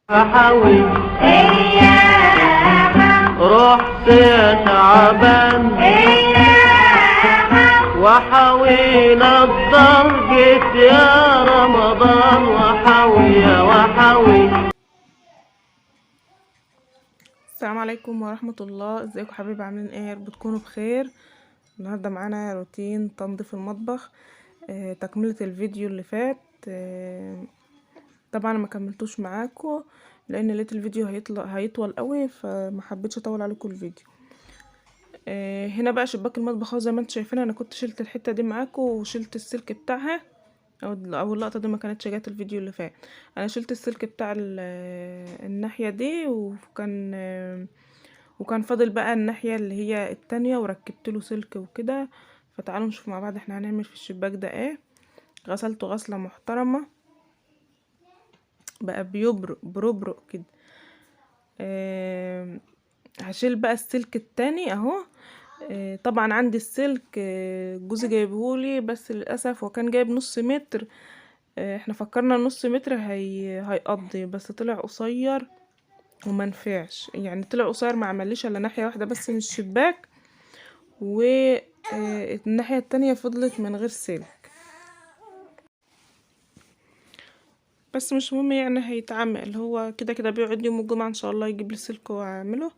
حاوي رحت يا تعبان وحاوينا الظهر جيت يا رمضان وحاوي يا وحاوي. السلام عليكم ورحمة الله. ازيكم حبايبي؟ عاملين ايه؟ يا رب تكونوا بخير. النهاردة معانا روتين تنظيف المطبخ، تكملة الفيديو اللي فات. طبعا ما كملتوش معاكم لان لقيت الفيديو هيطول قوي، فما حبيتش اطول عليكم الفيديو. هنا بقى شباك المطبخ اهو زي ما انتم شايفين. انا كنت شلت الحتة دي معاكم وشلت السلك بتاعها، او اللقطة دي ما كانتش جات الفيديو اللي فات. انا شلت السلك بتاع الناحية دي، وكان فاضل بقى الناحية اللي هي التانية وركبت له سلك وكده. فتعالوا نشوف مع بعض احنا هنعمل في الشباك ده ايه. غسلته غسلة محترمة بقى بربرق كده. هشيل بقى السلك التاني اهو. طبعا عندي السلك جوزي جايبهولي، بس للاسف هو كان جايب نص متر. احنا فكرنا نص متر هيقضي، بس طلع قصير ومنفعش. يعني طلع قصير، ما عمليش الا ناحية واحدة بس من الشباك، والناحية التانية فضلت من غير سلك. بس مش مهم، يعني هيتعمل. هو كده كده بيقعد يوم الجمعة ان شاء الله يجيب لي سلك واعمله.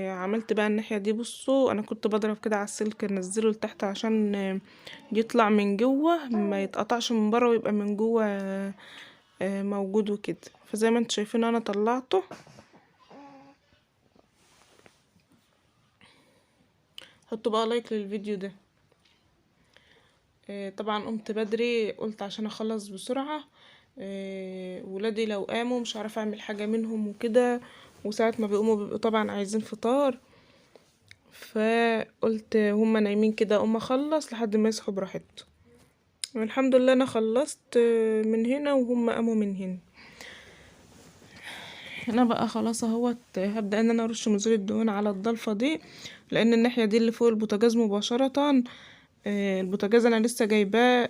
عملت بقى الناحية دي. بصوا انا كنت بضرب كده على السلك انزله لتحت عشان يطلع من جوه، ما يتقطعش من بره ويبقى من جوه موجود وكده. فزي ما انتم شايفين انا طلعته. حطوا بقى لايك للفيديو ده. طبعا قمت بدري، قلت عشان اخلص بسرعة. ولادي لو قاموا مش عارفه اعمل حاجة منهم وكده، وساعة ما بيقوموا بيبقوا طبعا عايزين فطار. فقلت هما نايمين كده اقوم اخلص لحد ما يصحوا براحتهم. والحمد لله انا خلصت من هنا وهم قاموا من هنا. هنا بقى خلاص اهوت. هبدأ ان انا ارش مزيل الدهون على الضلفة دي، لان الناحية دي اللي فوق البوتاجاز مباشرة. البوتاجاز انا لسه جايباه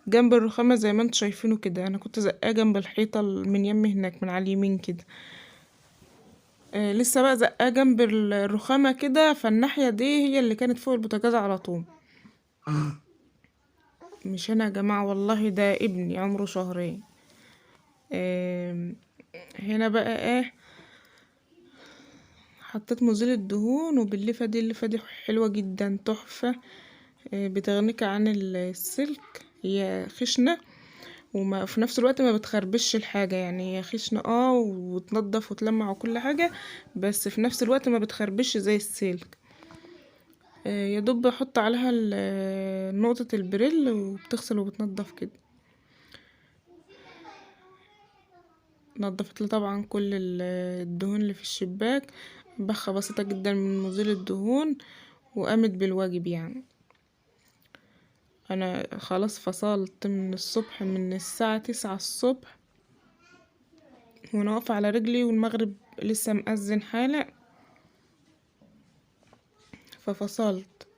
جنب الرخامة زي ما انتوا شايفينه كده. انا كنت زقاه جنب الحيطة من يم هناك من على اليمين كده. لسه بقى زقاه جنب الرخامة كده، فالناحية دي هي اللي كانت فوق البوتاجاز على طول. مش انا يا جماعة والله، ده ابني عمره شهرين. هنا بقى ايه، حطيت مزيل الدهون وباللفة دي. اللفة دي حلوة جدا، تحفة. بتغنيك عن السلك. هي خشنة وما في نفس الوقت ما بتخربش الحاجة. يعني هي خشنة وتنضف وتلمع وكل حاجة، بس في نفس الوقت ما بتخربش زي السلك. يا دوب بحط عليها نقطة البريل وبتغسل وبتنضف كده. نضفت لي طبعا كل الدهون اللي في الشباك. بخة بسيطة جدا من مزيل الدهون وقامت بالواجب. يعني انا خلاص فصلت من الصبح، من الساعة 9 الصبح وانا واقفة على رجلي، والمغرب لسه مأذن حالا. ففصلت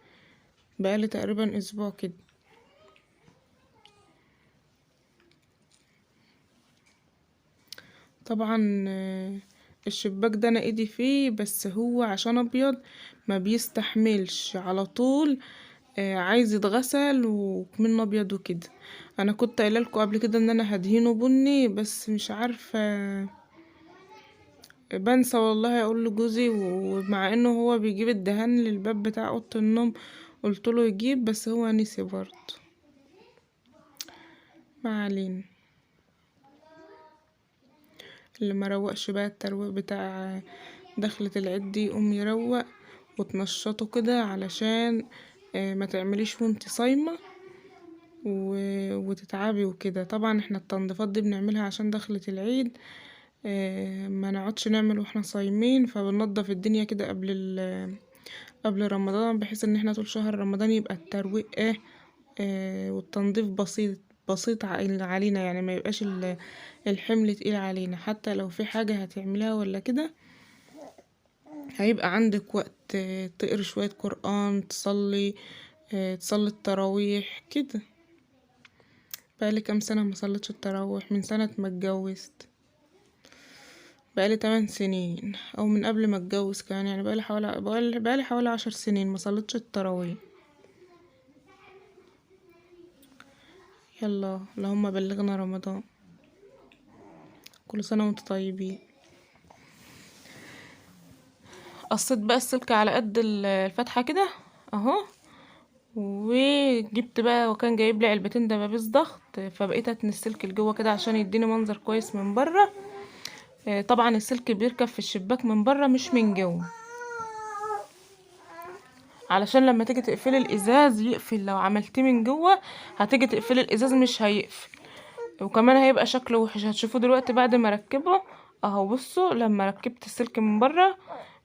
بقالي تقريبا اسبوع كده. طبعا الشباك ده انا ايدي فيه، بس هو عشان ابيض ما بيستحملش على طول. عايز يتغسل وكمان ابيض وكده. انا كنت قايله لكم قبل كده ان انا هدهنه بني، بس مش عارفه، بنسى والله اقول لجوزي. ومع انه هو بيجيب الدهان للباب بتاع اوضه النوم، قلت له يجيب، بس هو نسي برضه. ما علينا. اللي مروقش بقى الترويق بتاع دخلة العيد دي يقوم يروق وتنشطه كده، علشان ما تعمليش وانت صايمة وتتعبي وكده. طبعا احنا التنظيفات دي بنعملها عشان دخلة العيد، ما نقعدش نعمل واحنا صايمين. فبننضف الدنيا كده قبل رمضان، بحيث ان احنا طول شهر رمضان يبقى الترويق والتنظيف بسيط علينا. يعني ما يبقاش الحمل تقيل علينا. حتى لو في حاجة هتعملها ولا كده، هيبقى عندك وقت تقري شوية قرآن، تصلي التراويح كده. بقالي كام سنة ما صليتش التراويح من سنة ما اتجوزت، بقالي 8 سنين او من قبل ما اتجوز كمان، يعني بقالي حوالي 10 سنين ما صليتش التراويح. يلا اللهم بلغنا رمضان، كل سنة وانتم طيبين. قصيت بقى السلك على قد الفتحة كده اهو، وجبت بقى، وكان جايب لي علبتين دبابيس ضغط، فبقيت اتني السلك لجوه كده عشان يديني منظر كويس من بره. طبعا السلك بيركب في الشباك من بره مش من جوه، علشان لما تيجي تقفلي الازاز يقفل. لو عملتيه من جوه هتيجي تقفلي الازاز مش هيقفل، وكمان هيبقى شكله وحش. هتشوفوه دلوقتي بعد ما ركبه اهو. بصوا لما ركبت السلك من بره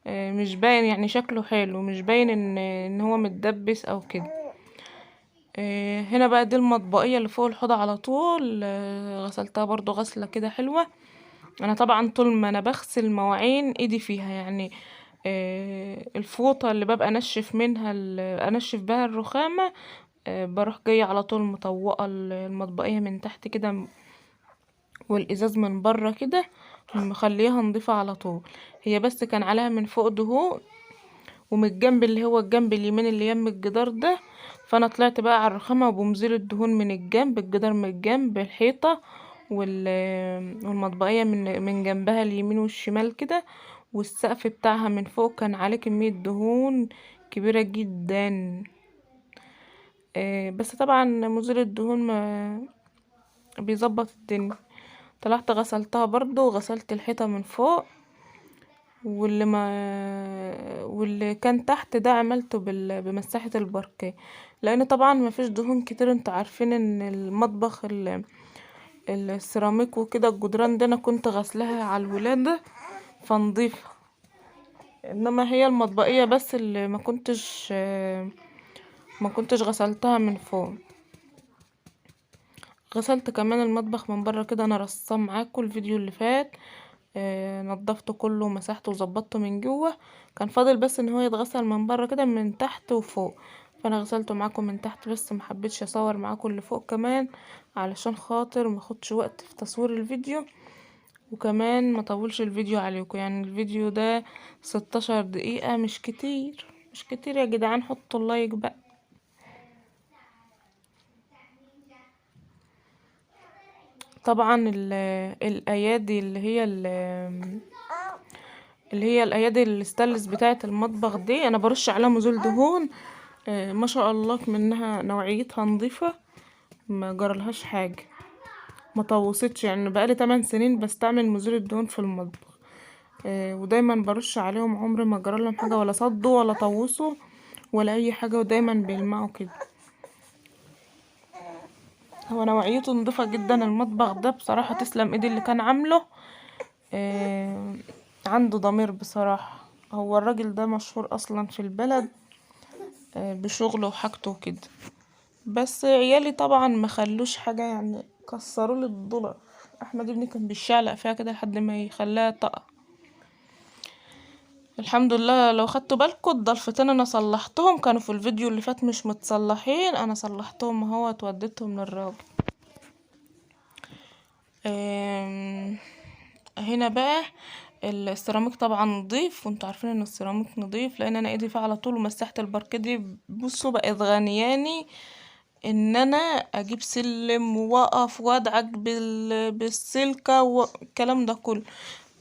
مش باين، يعني شكله حلو، مش باين ان هو متدبس او كده. هنا بقى دي المطبقية اللي فوق الحوض على طول، غسلتها برضو غسلة كده حلوة. انا طبعا طول ما انا بغسل مواعين ايدي فيها، يعني الفوطة اللي ببقى انشف منها انشف بها الرخامة، بروح جاية على طول مطوقة المطبقية من تحت كده، والازاز من بره كده مخليها نضيفة على طول. هي بس كان عليها من فوق دهون، ومن الجنب اللي هو الجنب اليمين اللي يم الجدار ده، فانا طلعت بقى على الرخامة وبمزيل الدهون من الجنب، الجدار من الجنب، الحيطة والمطبقية من جنبها اليمين والشمال كده، والسقف بتاعها من فوق كان عليه كمية دهون كبيرة جدا. بس طبعا مزيل الدهون ما بيظبط الدنيا. طلعت غسلتها برضو، وغسلت الحيطة من فوق، واللي كان تحت ده عملته بمساحة الباركيه، لان طبعا ما فيش دهون كتير. انتوا عارفين ان المطبخ السيراميك وكده الجدران ده انا كنت غسلها على الولادة فنضيفة، انما هي المطبقية بس اللي ما كنتش غسلتها من فوق. غسلت كمان المطبخ من بره كده، انا رصاه معاكم الفيديو اللي فات. نضفته كله ومسحته وظبطته من جوه، كان فاضل بس ان هو يتغسل من بره كده من تحت وفوق، فانا غسلته معاكم من تحت بس، محبتش اصور معاكم اللي فوق كمان علشان خاطر ماخدش وقت في تصوير الفيديو، وكمان ما طولش الفيديو عليكم. يعني الفيديو ده 16 دقيقة، مش كتير مش كتير يا جدعان، حطوا اللايك بقى. طبعا الايادي اللي هي الايادي الستانلس بتاعه المطبخ دي انا برش عليها مزول دهون، ما شاء الله منها نوعيتها نظيفه، ما جرالهاش حاجه، ما طوستش. يعني بقالي 8 سنين بستعمل مزيل الدهون في المطبخ، ودايما برش عليهم، عمري ما جرالهم حاجه، ولا صدوا ولا طوسوا ولا اي حاجه، ودايما بيلمعوا كده. هو نوعيته نظيفه جدا المطبخ ده بصراحه، تسلم ايدي اللي كان عامله. عنده ضمير بصراحة. هو الراجل ده مشهور اصلا في البلد بشغله وحاجته وكده، بس عيالي طبعا ما خلوش حاجة، يعني كسروا لي الدولار. احمد ابني كان بيشعلق فيها كده لحد ما يخليها طاقة. الحمد لله، لو خدتوا بالكم الضلفتين انا صلحتهم، كانوا في الفيديو اللي فات مش متصلحين، انا صلحتهم اهو، وديتهم للراجل. هنا بقى السيراميك طبعا نضيف، وانتوا عارفين ان السيراميك نضيف لان انا ايدي فيه على طول، ومسحت الباركيه دي. بصوا بقت غنياني ان انا اجيب سلم واقف وادعك بالسلكه والكلام ده كله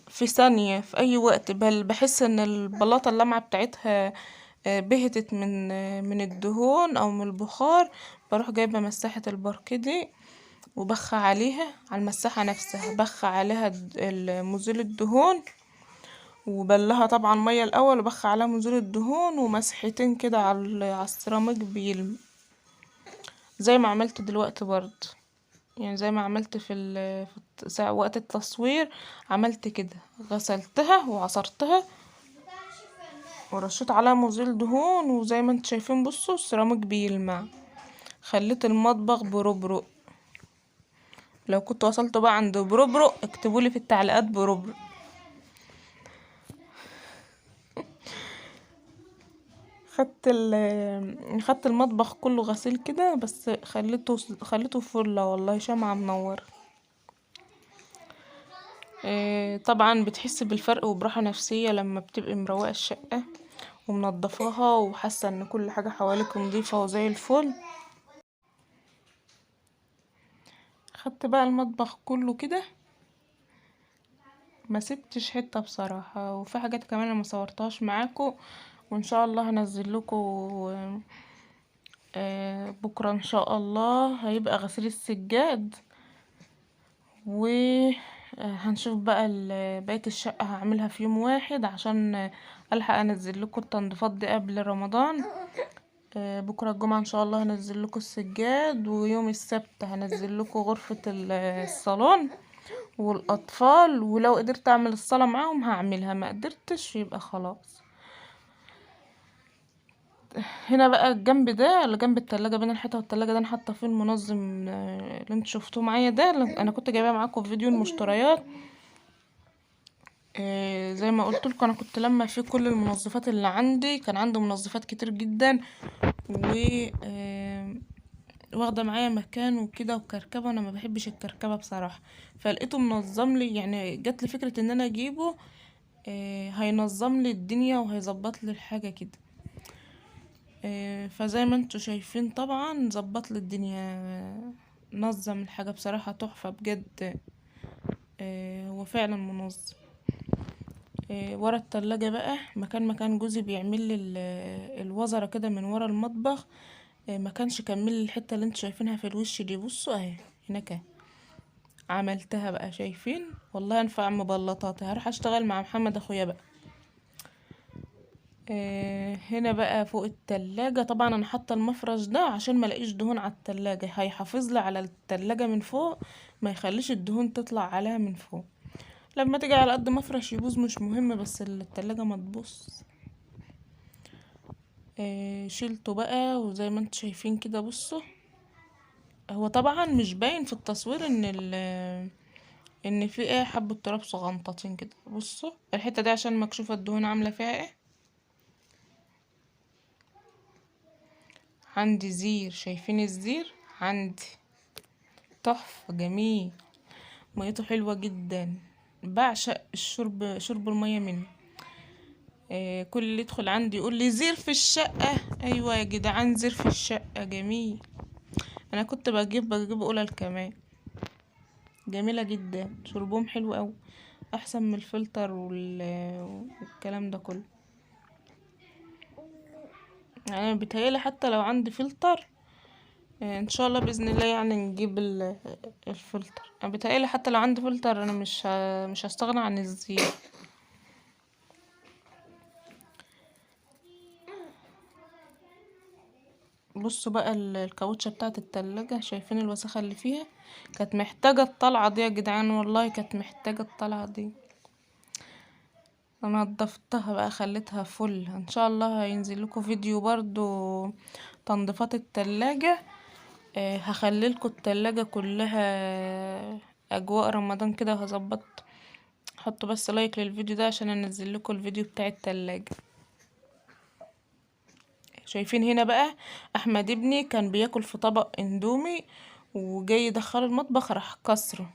في ثانيه في اي وقت. بل بحس ان البلاطه اللمعه بتاعتها بهتت من الدهون او من البخار، بروح جايبه مساحه الباركيه دي وبخ عليها على المساحة نفسها، بخ عليها مزيل الدهون، وبلها طبعا مية الاول، وبخ عليها مزيل الدهون ومسحتين كده على السيراميك بيلم، زي ما عملت دلوقتي برضه. يعني زي ما عملت في وقت التصوير عملت كده، غسلتها وعصرتها ورشيت عليها مزيل دهون، وزي ما انتوا شايفين بصوا السيراميك بيلمع، خليت المطبخ بربرق. لو كنت وصلتوا بقى عند بربرق اكتبولي في التعليقات بربرق. خدت المطبخ كله غسيل كده، بس خليته فله والله شمعة منور. طبعا بتحس بالفرق وبراحة نفسية لما بتبقي مروقة الشقة ومنضفاها وحاسة ان كل حاجة حواليك نظيفة وزي الفل. خدت بقى المطبخ كله كده، ما سبتش حتة بصراحة. وفي حاجات كمان انا ما صورتهاش معاكم، وان شاء الله هنزل لكم بكرة ان شاء الله هيبقى غسيل السجاد. وهنشوف بقى بقية الشقة هعملها في يوم واحد عشان الحق انزل لكم التنظيفات دي قبل رمضان. بكرة الجمعة ان شاء الله هنزل لكم السجاد، ويوم السبت هنزل لكم غرفة الصالون والاطفال، ولو قدرت اعمل الصلاة معاهم هعملها، ما قدرتش يبقى خلاص. هنا بقى الجنب ده اللي جنب التلاجة بين الحيطة والتلاجة ده انا حاطة فيه المنظم اللي انتوا شفتوه معايا ده، انا كنت جايباه معاكم في فيديو المشتريات. زي ما قلت لكم انا كنت لما في كل المنظفات اللي عندي، كان عندي منظفات كتير جدا و واخده معايا مكان وكده وكركبه، انا ما بحبش الكركبه بصراحه، فلقيته منظم لي، يعني جات لي فكره ان انا اجيبه هينظم لي الدنيا وهيظبط لي الحاجه كده. فزي ما انتوا شايفين طبعا ظبط لي الدنيا، نظم الحاجه بصراحه تحفه بجد. هو فعلا منظم. ورا التلاجة بقى مكان جوزي بيعمل لي الوزرة كده من ورا المطبخ، ما كانش كمل لي الحته اللي انتوا شايفينها في الوش دي. بصوا اهي هناك اهي عملتها بقى، شايفين؟ والله انفع مبلطاتي. هروح اشتغل مع محمد اخويا بقى. هنا بقى فوق التلاجة طبعا انا حاطه المفرش ده عشان ما الاقيش دهون على التلاجة، هيحافظ لي على التلاجة من فوق، ما يخليش الدهون تطلع عليها من فوق. لما تيجي على قد مفرش يبوظ مش مهم، بس التلاجة ما تبوظ. شيلته بقى وزي ما انتوا شايفين كده. بصوا هو طبعا مش باين في التصوير ان في ايه حبة تراب صغنطتين كده. بصوا الحتة دي عشان مكشوفة الدهون عاملة فيها ايه. عندي زير، شايفين الزير عندي تحفة جميل، ميته حلوة جدا، بعشق شرب المية منه. كل اللي يدخل عندي يقول لي زير في الشقة. ايوه يا جدعان زير في الشقة جميل. انا كنت بجيب قلل كمان، جميلة جدا، شربهم حلو اوي، احسن من الفلتر والكلام ده كله. يعني بيتهيألي حتى لو عندي فلتر ان شاء الله باذن الله يعني نجيب الفلتر. انا بيتهيألي حتى لو عندي فلتر انا مش هستغنى عن الزيت. بصوا بقى الكاوتشه بتاعه التلاجة، شايفين الوسخه اللي فيها؟ كانت محتاجه الطلعه دي يا جدعان، والله كانت محتاجه الطلعه دي. انا نضفتها بقى خليتها فل. ان شاء الله هينزل لكم فيديو برضو تنظيفات التلاجة. هخليلكوا التلاجة كلها اجواء رمضان كده، وهظبط. حطوا بس لايك للفيديو ده عشان انزل لكم الفيديو بتاع التلاجة. شايفين هنا بقى احمد ابني كان بياكل في طبق اندومي وجاي يدخله المطبخ راح كسره.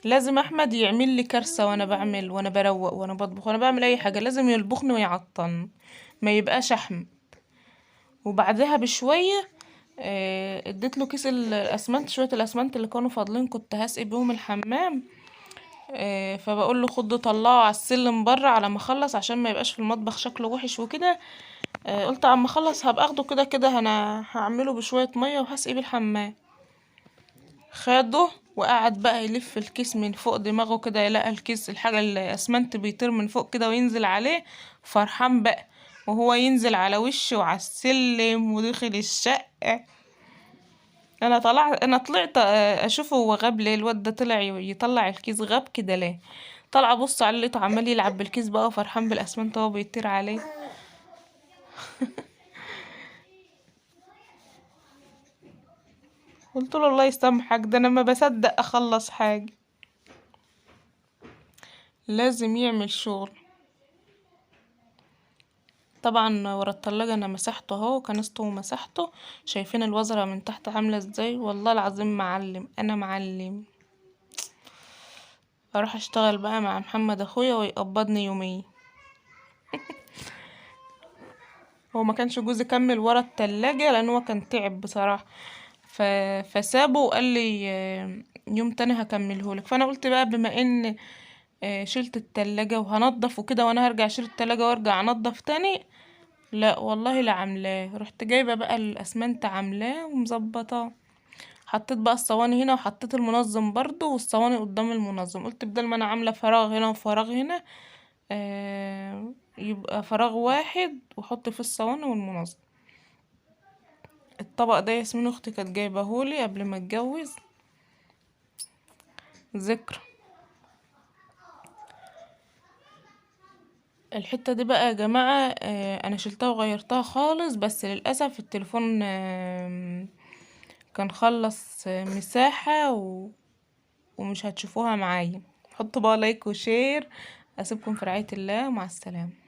لازم احمد يعمل لي كارثه وانا بعمل وانا بروق وانا بطبخ وانا بعمل اي حاجه، لازم يلبخني ويعطن، ما يبقاش احمد. وبعدها بشويه اديت له كيس الاسمنت، شويه الاسمنت اللي كانوا فاضلين كنت هسقي بيهم الحمام. فبقول له خده طلعه على السلم بره على ما اخلص عشان ما يبقاش في المطبخ شكله وحش وكده. قلت اما اخلص هبقى اخده كده كده، انا هعمله بشويه ميه وهسقي بيه الحمام. خده وقعد بقى يلف الكيس من فوق دماغه كده، يلاقي الكيس الحاجه الاسمنت بيطير من فوق كده وينزل عليه، فرحان بقى وهو ينزل على وشه وعلى السلم ودخل الشقه. انا طلعت اشوفه هو غاب ليه، الواد ده طلع يطلع الكيس غاب كده ليه. طلع بص عليه لقيته عمال يلعب بالكيس بقى وفرحان بالاسمنت وهو بيطير عليه. قلت له الله يسامحك، ده انا ما بصدق اخلص حاجه، لازم يعمل شغل. طبعا ورا التلاجة انا مسحته اهو، كنسته ومسحته. شايفين الوزرة من تحت عاملة ازاي؟ والله العظيم معلم، انا معلم. اروح اشتغل بقى مع محمد اخويا ويقبضني يومين. هو ما كانش جوزي كمل ورا التلاجة لان هو كان تعب بصراحة، فسابه وقال لي يوم تاني هكملهولك. فانا قلت بقى بما ان شلت التلاجة وهنضف وكده، وانا هرجع اشيل التلاجة وارجع انضف تاني، لا والله لا عاملاه. رحت جايبة بقى الاسمنت عاملاه ومظبطاه. حطيت بقى الصواني هنا وحطيت المنظم برضو، والصواني قدام المنظم. قلت بدل ما انا عاملة فراغ هنا وفراغ هنا، يبقى فراغ واحد واحط فيه الصواني والمنظم. الطبق ده ياسمين اختي كانت جايبهولي قبل ما اتجوز، ذكرى. الحتة دي بقى يا جماعة انا شلتها وغيرتها خالص، بس للأسف التليفون كان خلص مساحة ومش هتشوفوها معايا. حطوا بقى لايك وشير. اسيبكم في رعاية الله، مع السلامة.